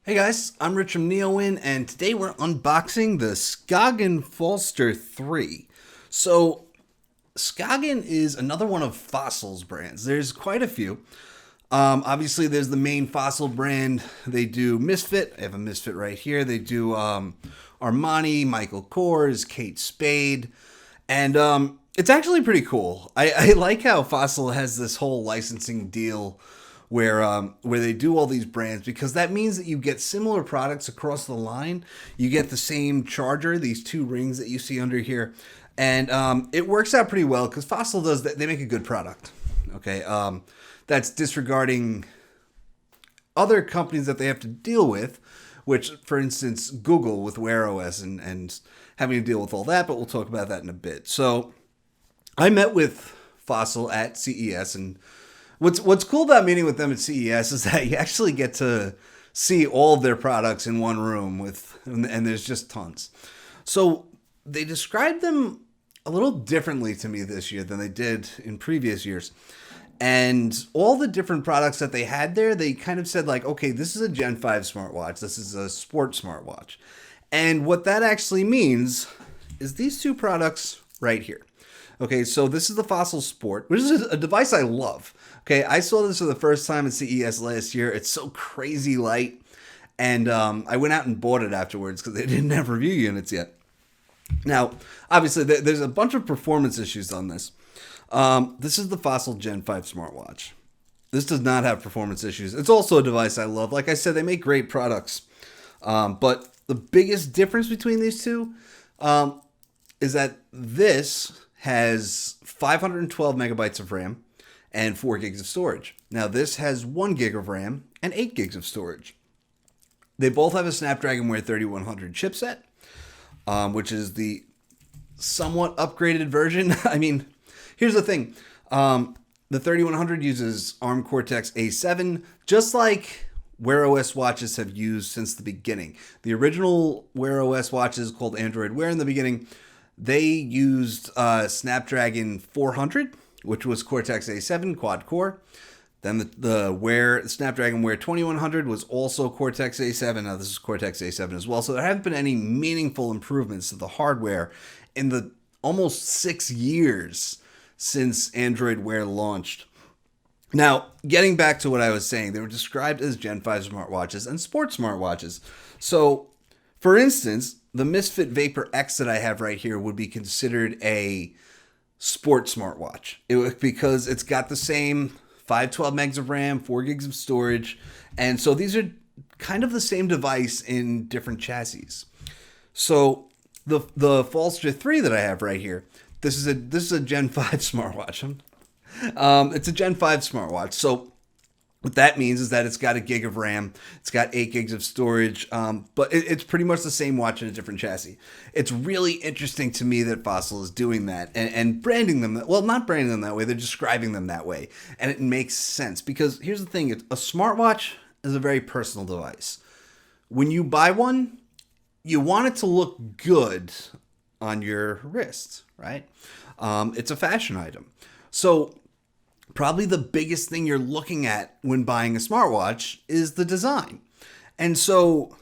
Hey guys, I'm Rich from NeoWin, and today we're unboxing the Skagen Falster 3. So, Skagen is another one of Fossil's brands. There's quite a few. Obviously, there's the main Fossil brand. They do Misfit. I have a Misfit right here. They do Armani, Michael Kors, Kate Spade. And it's actually pretty cool. I like how Fossil has this whole licensing deal where they do all these brands, because that means that you get similar products across the line. You get the same charger, these two rings that you see under here, and it works out pretty well because Fossil does that. They make a good product. Okay, that's disregarding other companies that they have to deal with, which, for instance, Google with Wear OS and having to deal with all that. But we'll talk about that in a bit. So I met with Fossil at CES, and what's cool about meeting with them at CES is that you actually get to see all of their products in one room and there's just tons. So they described them a little differently to me this year than they did in previous years. And all the different products that they had there, they kind of said like, okay, this is a Gen 5 smartwatch. This is a sport smartwatch. And what that actually means is these two products right here. Okay, so this is the Fossil Sport, which is a device I love. Okay, I saw this for the first time at CES last year. It's so crazy light. And I went out and bought it afterwards because they didn't have review units yet. Now, obviously, there's a bunch of performance issues on this. This is the Fossil Gen 5 smartwatch. This does not have performance issues. It's also a device I love. Like I said, they make great products. But the biggest difference between these two is that this has 512 megabytes of RAM and 4 gigs of storage. Now, this has 1 gig of RAM and 8 gigs of storage. They both have a Snapdragon Wear 3100 chipset, which is the somewhat upgraded version. I mean, here's the thing. The 3100 uses ARM Cortex A7, just like Wear OS watches have used since the beginning. The original Wear OS watches, called Android Wear in the beginning, they used Snapdragon 400, which was Cortex A7 quad core. Then the Snapdragon Wear 2100 was also Cortex A7. Now this is Cortex A7 as well. So there haven't been any meaningful improvements to the hardware in the almost 6 years since Android Wear launched. Now, getting back to what I was saying, they were described as Gen 5 smartwatches and sports smartwatches. So, for instance, the Misfit Vapor X that I have right here would be considered a sports smartwatch. Because it's got the same 512 megs of RAM, 4 gigs of storage, and so these are kind of the same device in different chassis. So the Falster 3 that I have right here, this is a Gen 5 smartwatch. It's a Gen 5 smartwatch. So what that means is that it's got a gig of RAM, it's got 8 gigs of storage, but it's pretty much the same watch in a different chassis. It's really interesting to me that Fossil is doing that and branding them. Well, not branding them that way, they're describing them that way. And it makes sense because here's the thing, a smartwatch is a very personal device. When you buy one, you want it to look good on your wrist, right? It's a fashion item. So probably the biggest thing you're looking at when buying a smartwatch is the design. And so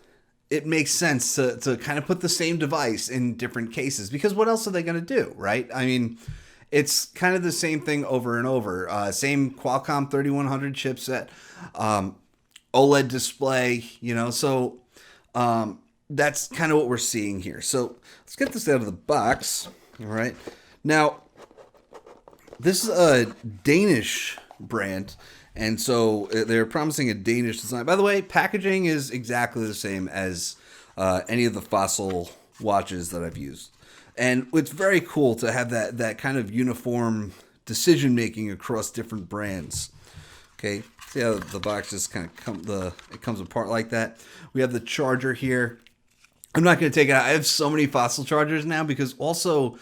it makes sense to kind of put the same device in different cases, because what else are they going to do, right? I mean, it's kind of the same thing over and over. Same Qualcomm 3100 chipset, OLED display, so that's kind of what we're seeing here. So let's get this out of the box. All right. Now, this is a Danish brand, and so they're promising a Danish design. By the way, packaging is exactly the same as any of the Fossil watches that I've used. And it's very cool to have that kind of uniform decision-making across different brands. Okay, see how the box just kind of comes apart like that? We have the charger here. I'm not going to take it out. I have so many Fossil chargers now because also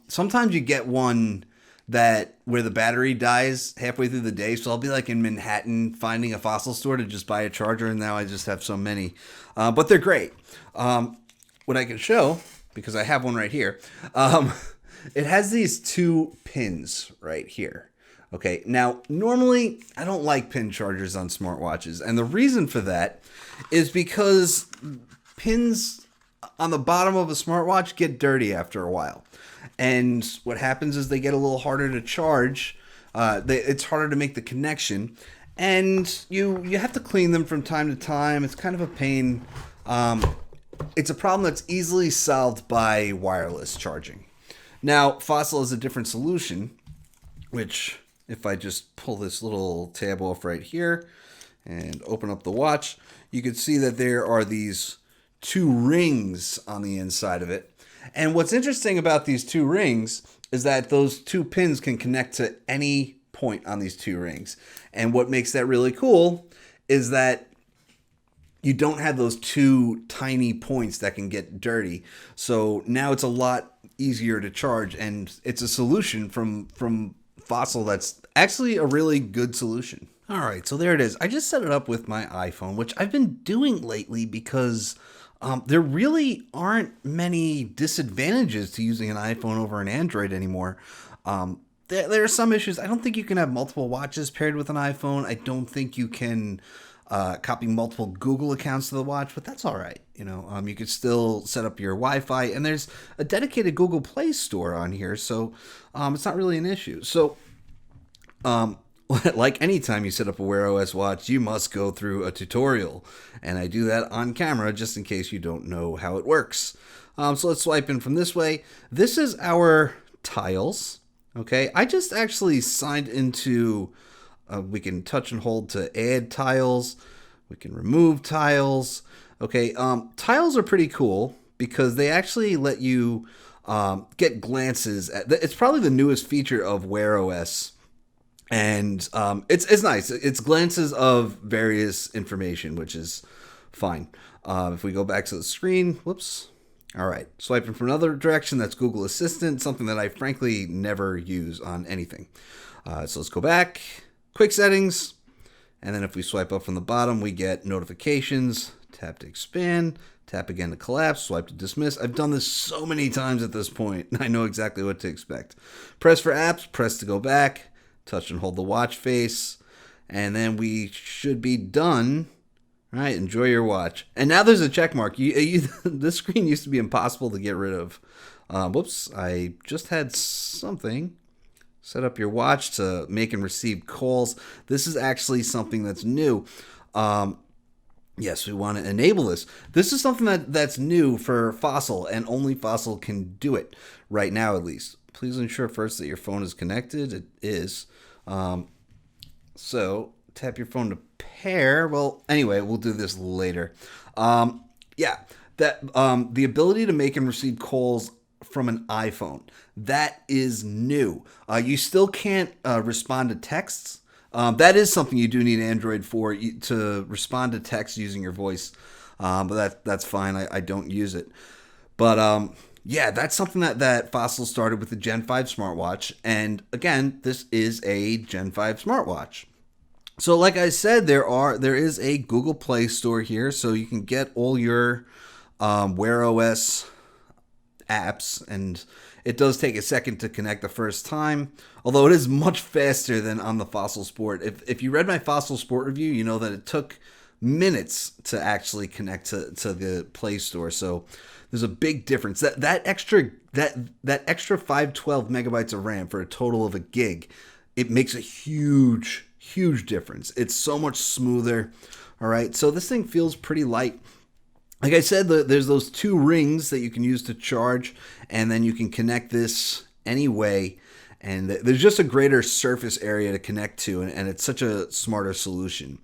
sometimes you get one where the battery dies halfway through the day. So I'll be like in Manhattan finding a Fossil store to just buy a charger, and now I just have so many. But they're great. What I can show, because I have one right here, it has these two pins right here. Okay, now normally I don't like pin chargers on smartwatches, and the reason for that is because pins on the bottom of a smartwatch get dirty after a while. And what happens is they get a little harder to charge. It's harder to make the connection, and you have to clean them from time to time. It's kind of a pain. It's a problem that's easily solved by wireless charging. Now, Fossil is a different solution, which if I just pull this little tab off right here and open up the watch, you can see that there are these two rings on the inside of it. And what's interesting about these two rings is that those two pins can connect to any point on these two rings. And what makes that really cool is that you don't have those two tiny points that can get dirty. So now it's a lot easier to charge, and it's a solution from Fossil that's actually a really good solution. All right, so there it is. I just set it up with my iPhone, which I've been doing lately because there really aren't many disadvantages to using an iPhone over an Android anymore. There are some issues. I don't think you can have multiple watches paired with an iPhone. I don't think you can copy multiple Google accounts to the watch, but that's all right. You could still set up your Wi-Fi, and there's a dedicated Google Play Store on here, so it's not really an issue. So, like any time you set up a Wear OS watch, you must go through a tutorial, and I do that on camera just in case you don't know how it works. So let's swipe in from this way. This is our tiles. Okay, I just actually signed into. We can touch and hold to add tiles. We can remove tiles. Okay, tiles are pretty cool because they actually let you get glances at. It's probably the newest feature of Wear OS. And it's nice. It's glances of various information, which is fine. If we go back to the screen, whoops. All right, swiping from another direction, that's Google Assistant, something that I frankly never use on anything. So let's go back, quick settings, and then if we swipe up from the bottom, we get notifications, tap to expand, tap again to collapse, swipe to dismiss. I've done this so many times at this point, I know exactly what to expect. Press for apps, press to go back, touch and hold the watch face, and then we should be done. All right, enjoy your watch. And now there's a check mark. This screen used to be impossible to get rid of. Whoops, I just had something. Set up your watch to make and receive calls. This is actually something that's new. Yes, we want to enable this. This is something that's new for Fossil, and only Fossil can do it right now, at least. Please ensure first that your phone is connected. It is. So tap your phone to pair. Well, anyway, we'll do this later. The ability to make and receive calls from an iPhone, that is new. You still can't respond to texts. That is something you do need Android for, to respond to text using your voice. But that's fine. I don't use it. But that's something that Fossil started with the Gen 5 smartwatch. And again, this is a Gen 5 smartwatch. So like I said, there is a Google Play Store here, so you can get all your Wear OS apps, and it does take a second to connect the first time, although it is much faster than on the Fossil Sport. If you read my Fossil Sport review, you know that it took minutes to actually connect to the Play Store. So there's a big difference. That extra 512 megabytes of RAM for a total of a gig, it makes a huge difference. It's so much smoother. All right, so this thing feels pretty light. Like I said, there's those two rings that you can use to charge, and then you can connect this anyway. And there's just a greater surface area to connect to, and it's such a smarter solution.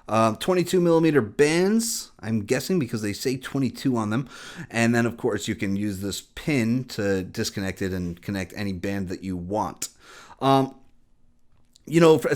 22 millimeter bands, I'm guessing, because they say 22 on them. And then, of course, you can use this pin to disconnect it and connect any band that you want. As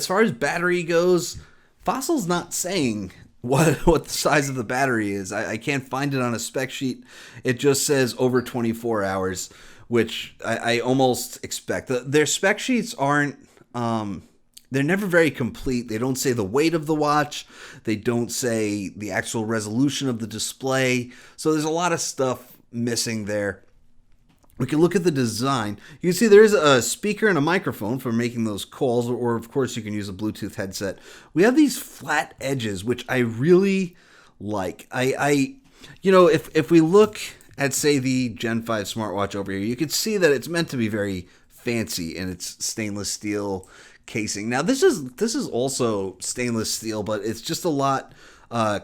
far as battery goes, Fossil's not saying what the size of the battery is. I can't find it on a spec sheet. It just says over 24 hours, which I almost expect. Their spec sheets aren't, they're never very complete. They don't say the weight of the watch. They don't say the actual resolution of the display. So there's a lot of stuff missing there. We can look at the design. You can see there is a speaker and a microphone for making those calls, or of course you can use a Bluetooth headset. We have these flat edges, which I really like. If we look at, say, the Gen 5 smartwatch over here, you can see that it's meant to be very fancy in its stainless steel casing. Now this is also stainless steel, but it's just a lot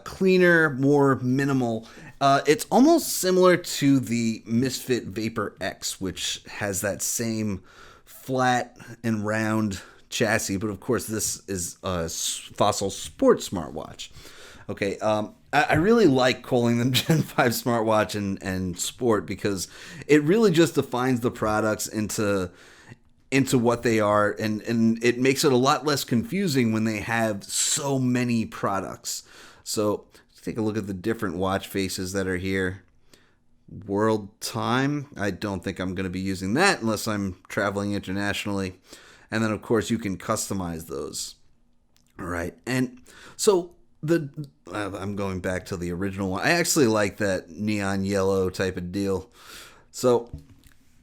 cleaner, more minimal. It's almost similar to the Misfit Vapor X, which has that same flat and round chassis, but of course this is a Fossil Sport smartwatch. Okay, I really like calling them Gen 5 smartwatch and Sport because it really just defines the products into what they are, and it makes it a lot less confusing when they have so many products. So let's take a look at the different watch faces that are here. World time. I don't think I'm going to be using that unless I'm traveling internationally. And then, of course, you can customize those. All right. And so I'm going back to the original one. I actually like that neon yellow type of deal. So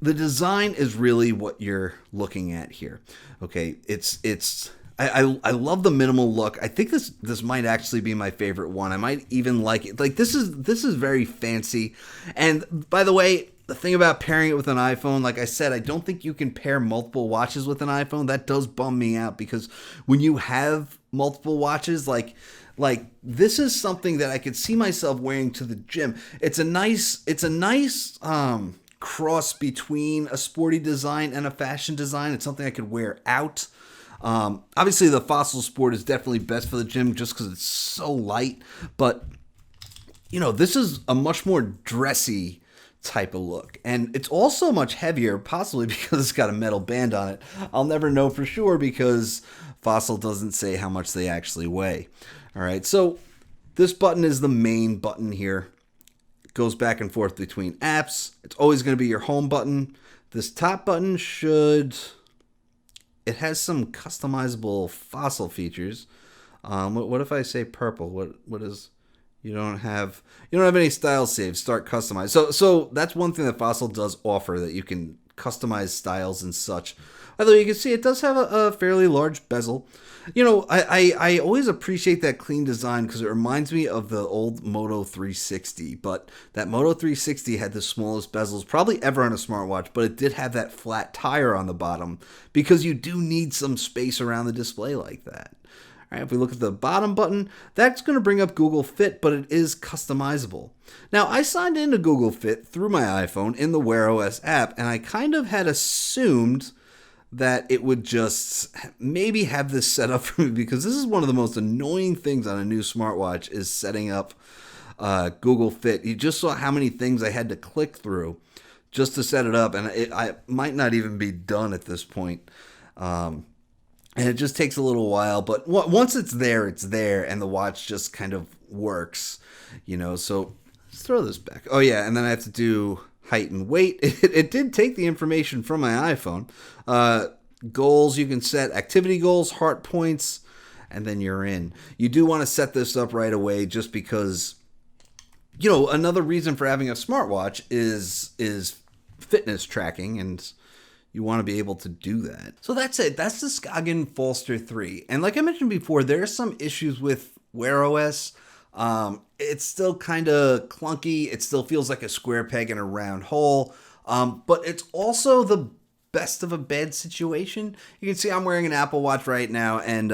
the design is really what you're looking at here. Okay. I love the minimal look. I think this might actually be my favorite one. I might even like it. Like this is very fancy. And by the way, the thing about pairing it with an iPhone, like I said, I don't think you can pair multiple watches with an iPhone. That does bum me out because when you have multiple watches, like this is something that I could see myself wearing to the gym. It's a nice cross between a sporty design and a fashion design. It's something I could wear out. Obviously, the Fossil Sport is definitely best for the gym just because it's so light. But, this is a much more dressy type of look. And it's also much heavier, possibly because it's got a metal band on it. I'll never know for sure because Fossil doesn't say how much they actually weigh. All right, so this button is the main button here. It goes back and forth between apps. It's always going to be your home button. This top button it has some customizable Fossil features. What if I say purple? What is? You don't have any style saves. Start customize. So that's one thing that Fossil does offer, that you can customize styles and such. Although you can see it does have a fairly large bezel. I always appreciate that clean design because it reminds me of the old Moto 360. But that Moto 360 had the smallest bezels probably ever on a smartwatch, but it did have that flat tire on the bottom because you do need some space around the display like that. All right, if we look at the bottom button, that's going to bring up Google Fit, but it is customizable. Now, I signed into Google Fit through my iPhone in the Wear OS app, and I kind of had assumed that it would just maybe have this set up for me because this is one of the most annoying things on a new smartwatch is setting up Google Fit. You just saw how many things I had to click through just to set it up, and I might not even be done at this point. And it just takes a little while, but once it's there, and the watch just kind of works, so let's throw this back. Oh yeah, and then I have to do height and weight. It did take the information from my iPhone. Goals you can set, activity goals, heart points, and then you're in. You do want to set this up right away just because, another reason for having a smartwatch is fitness tracking, and you want to be able to do that. So that's it. That's the Skagen Falster 3. And like I mentioned before, there are some issues with Wear OS. It's still kind of clunky. It still feels like a square peg in a round hole. But it's also the best of a bad situation. You can see I'm wearing an Apple Watch right now. And,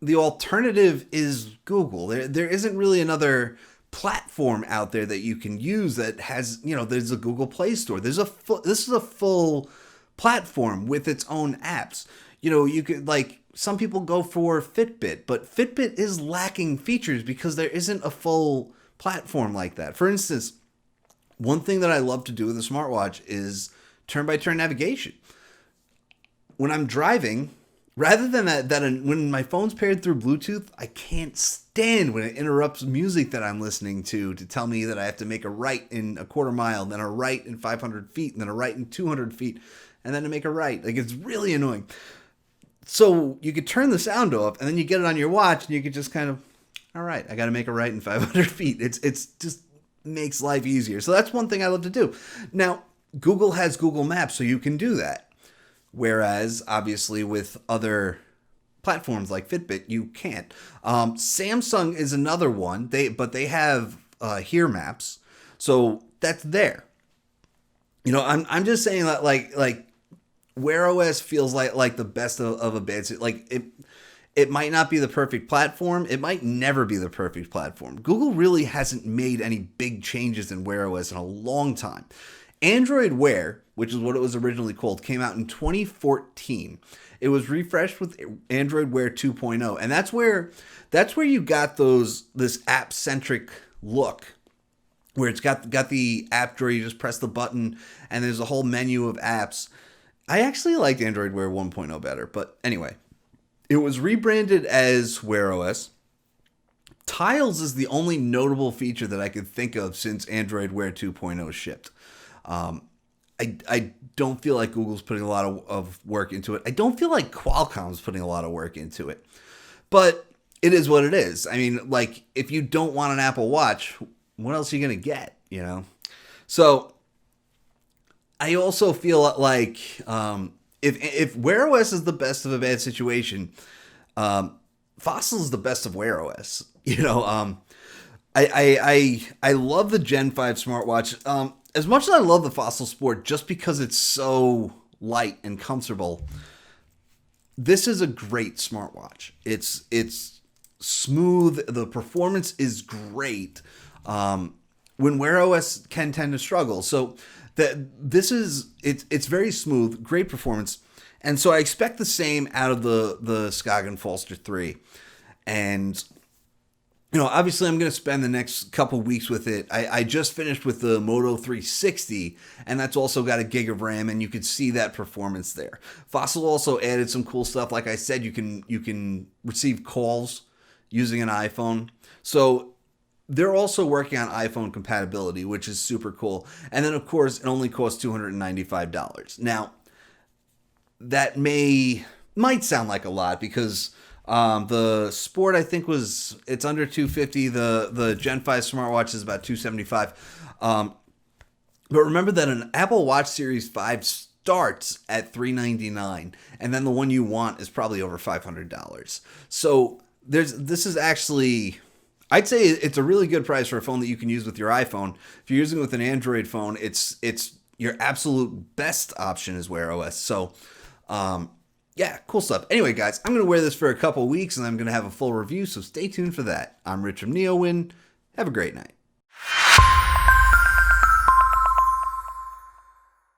the alternative is Google. There isn't really another platform out there that you can use that has, there's a Google Play Store. This is a full platform with its own apps. You could, some people go for Fitbit, but Fitbit is lacking features because there isn't a full platform like that. For instance, one thing that I love to do with a smartwatch is turn-by-turn navigation. When I'm driving, rather than when my phone's paired through Bluetooth, I can't stand when it interrupts music that I'm listening to tell me that I have to make a right in a quarter mile, then a right in 500 feet, and then a right in 200 feet, and then to make a right. It's really annoying. So you could turn the sound off, and then you get it on your watch, and you could just kind of, all right, I got to make a right in 500 feet. It's just makes life easier. So that's one thing I love to do. Now, Google has Google Maps, so you can do that. Whereas, obviously, with other platforms like Fitbit, you can't. Samsung is another one. They have Here Maps, so that's there. I'm just saying that like Wear OS feels like the best of a bad like it might not be the perfect platform. It might never be the perfect platform. Google really hasn't made any big changes in Wear OS in a long time. Android Wear, which is what it was originally called, came out in 2014. It was refreshed with Android Wear 2.0, and that's where you got this app-centric look, where it's got the app drawer. You just press the button, and there's a whole menu of apps. I actually liked Android Wear 1.0 better, but anyway, it was rebranded as Wear OS. Tiles is the only notable feature that I could think of since Android Wear 2.0 shipped. I don't feel like Google's putting a lot of work into it. I don't feel like Qualcomm's putting a lot of work into it. But it is what it is. I mean, like, if you don't want an Apple Watch, what else are you going to get, So I also feel like if Wear OS is the best of a bad situation, Fossil is the best of Wear OS. I love the Gen 5 smartwatch. As much as I love the Fossil Sport, just because it's so light and comfortable, this is a great smartwatch. It's smooth. The performance is great. When Wear OS can tend to struggle, so it's very smooth, great performance, and so I expect the same out of the Skagen Falster 3, and. Obviously I'm going to spend the next couple weeks with it. I just finished with the Moto 360, and that's also got a gig of RAM, and you could see that performance there. Fossil also added some cool stuff. Like I said, you can receive calls using an iPhone. So they're also working on iPhone compatibility, which is super cool. And then, of course, it only costs $295. Now, that might sound like a lot because... the Sport, I think, it's under $250. The Gen 5 smartwatch is about $275. But remember that an Apple Watch Series 5 starts at $399, and then the one you want is probably over $500. So this is actually, I'd say it's a really good price for a phone that you can use with your iPhone. If you're using it with an Android phone, it's your absolute best option is Wear OS. So, yeah, cool stuff. Anyway, guys, I'm going to wear this for a couple weeks, and I'm going to have a full review, so stay tuned for that. I'm Rich from NeoWin. Have a great night.